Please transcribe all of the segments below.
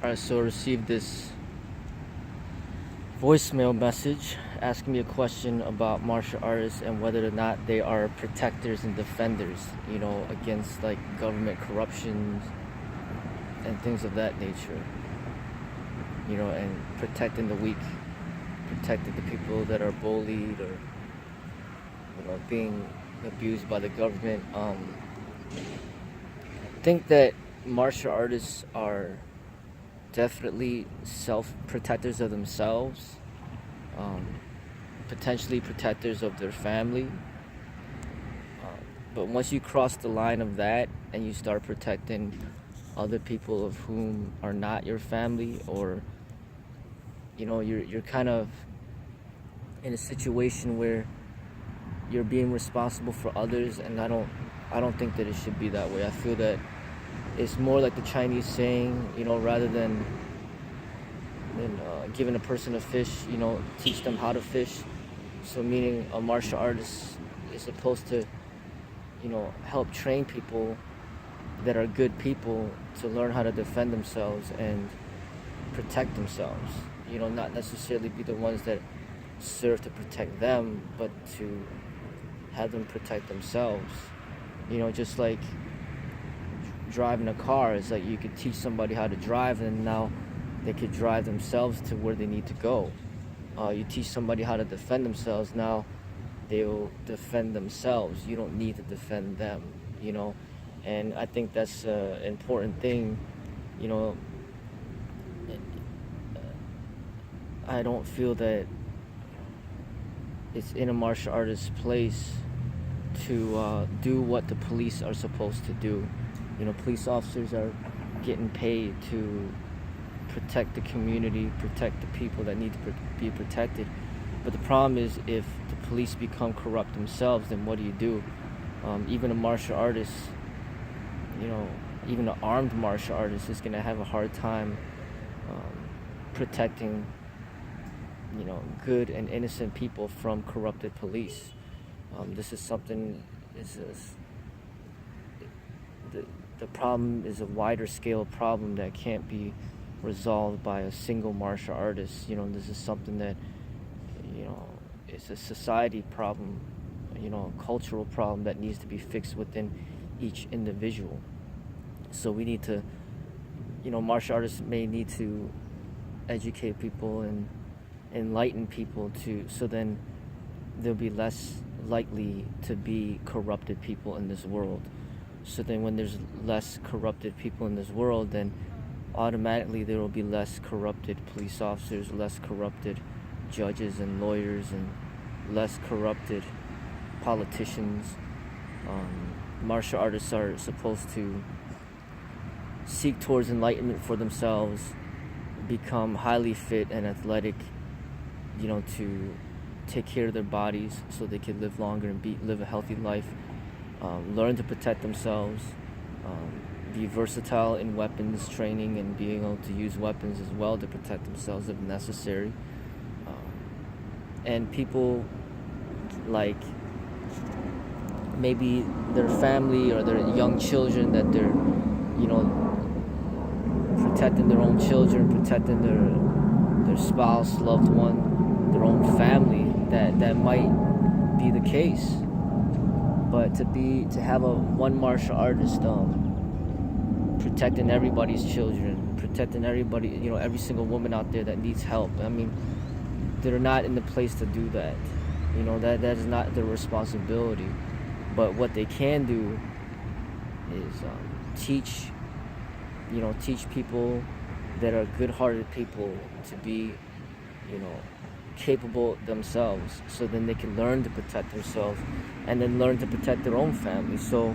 Alright, so I received this voicemail message asking me a question about martial artists and whether or not they are protectors and defenders, against like government corruption and things of that nature, and protecting the weak, protecting the people that are bullied or, being abused by the government. I think that martial artists are definitely self-protectors of themselves, um, potentially protectors of their family. But once you cross the line of that and you start protecting other people of whom are not your family, or you're kind of in a situation where you're being responsible for others, and I don't think that it should be that way. I feel that it's more like the Chinese saying, rather than giving a person a fish, teach them how to fish. So meaning a martial artist is supposed to, help train people that are good people to learn how to defend themselves and protect themselves. Not necessarily be the ones that serve to protect them, but to have them protect themselves. Just like driving a car, it's like you could teach somebody how to drive, and now they could drive themselves to where they need to go. You teach somebody how to defend themselves, now they'll defend themselves. You don't need to defend them, and I think that's an important thing. you know I don't feel that it's in a martial artist's place to do what the police are supposed to do. Police officers are getting paid to protect the community, protect the people that need to be protected. But the problem is, if the police become corrupt themselves, then what do? Even a martial artist, even an armed martial artist is going to have a hard time protecting, good and innocent people from corrupted police. This is something, the problem is a wider scale problem that can't be resolved by a single martial artist. This is something that, it's a society problem, a cultural problem that needs to be fixed within each individual. So we need to, martial artists may need to educate people and enlighten people so then there'll be less likely to be corrupted people in this world. So then when there's less corrupted people in this world, then automatically there will be less corrupted police officers, less corrupted judges and lawyers, and less corrupted politicians. Martial artists are supposed to seek towards enlightenment for themselves, become highly fit and athletic, to take care of their bodies so they can live longer and live a healthy life, learn to protect themselves, be versatile in weapons training and being able to use weapons as well to protect themselves if necessary. And people, like, maybe their family or their young children, that they're, protecting their own children, protecting their spouse, loved one, their own family, that might be the case. But to have a one martial artist protecting everybody's children, protecting everybody, every single woman out there that needs help, I mean, they're not in the place to do that. That is not their responsibility. But what they can do is teach people that are good-hearted people to be, capable themselves, so then they can learn to protect themselves and then learn to protect their own family. So,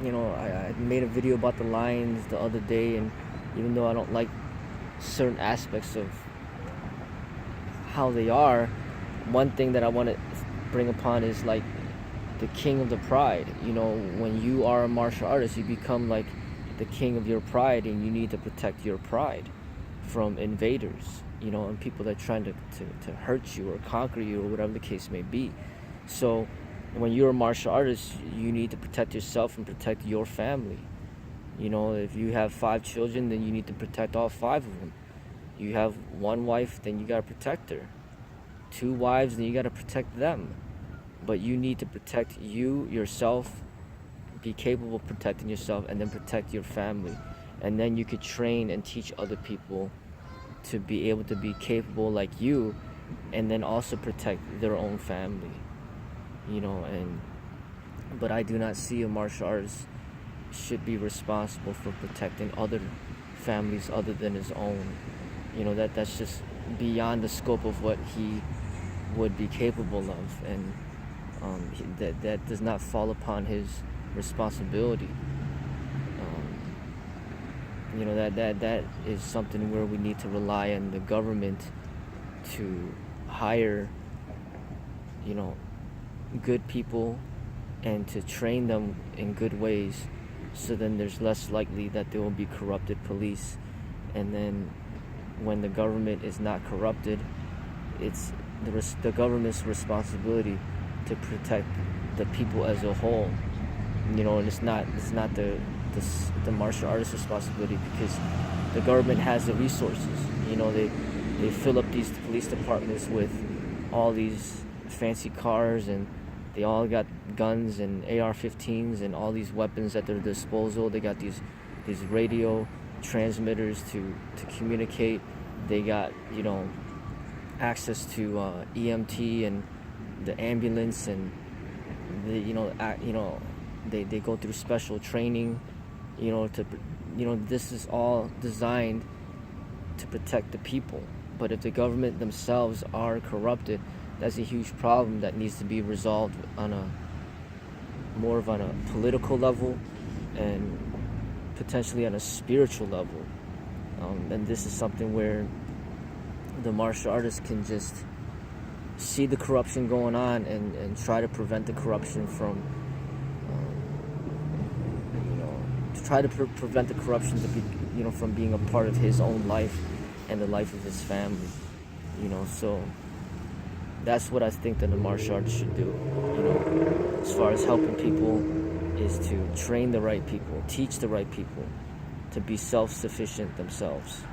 I made a video about the Lions the other day, and even though I don't like certain aspects of how they are, one thing that I want to bring upon is like the king of the pride. When you are a martial artist, you become like the king of your pride, and you need to protect your pride from invaders, and people that are trying to hurt you or conquer you or whatever the case may be. So when you're a martial artist, you need to protect yourself and protect your family. You know, if you have 5 children, then you need to protect all 5 of them. You have one wife, then you gotta protect her. 2 wives, then you gotta protect them. But you need to protect you, yourself, be capable of protecting yourself, and then protect your family. And then you could train and teach other people to be able to be capable like you, and then also protect their own family. You know, and but I do not see a martial artist should be responsible for protecting other families other than his own. You know, that's just beyond the scope of what he would be capable of, and that does not fall upon his responsibility. You know, that is something where we need to rely on the government to hire, you know, good people and to train them in good ways, so then there's less likely that there will be corrupted police. And then when the government is not corrupted, it's the government's responsibility to protect the people as a whole. You know, and it's not the martial artist responsibility, because the government has the resources. You know, they fill up these police departments with all these fancy cars, and they all got guns and AR-15s and all these weapons at their disposal. They got these radio transmitters to communicate. They got, you know, access to EMT and the ambulance, and they go through special training. This is all designed to protect the people. But if the government themselves are corrupted, that's a huge problem that needs to be resolved on a political level, and potentially on a spiritual level. And this is something where the martial artists can just see the corruption going on and try to prevent the corruption from prevent the corruption from being a part of his own life and the life of his family. So that's what I think that the martial arts should do. As far as helping people, is to train the right people, teach the right people to be self-sufficient themselves.